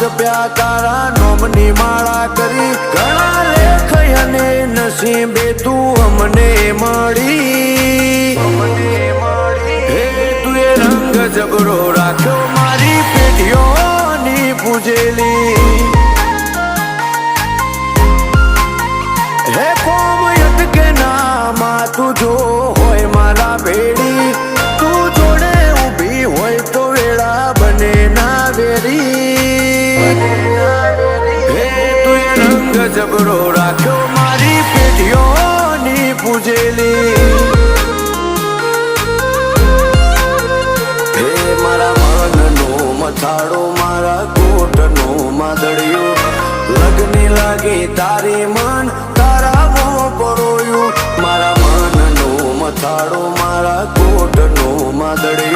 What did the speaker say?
જપ્યા તારા નોમની માળા કરી ઘણા લેખ અને નસીબે તું અમને મળી હે તું એ રંગ જબરો રાખ્યો મારી પેઢીઓની પૂજેલી હે કોમયત કે નામાં તું જો હોય મારા ભેડી તું જોડે ઊભી હોય તો વેળા બને ના વેરી હે તું એ રંગ જબરો રાખ્યો મારી પેઢીઓની પૂજેલી હે મારા મનનો મથાળો મારા કોટનો માદળિયો લગની લાગી તારી મન તારા મો પરોયું મારા મનનો મથાળો મારા કોટનો માદળિયો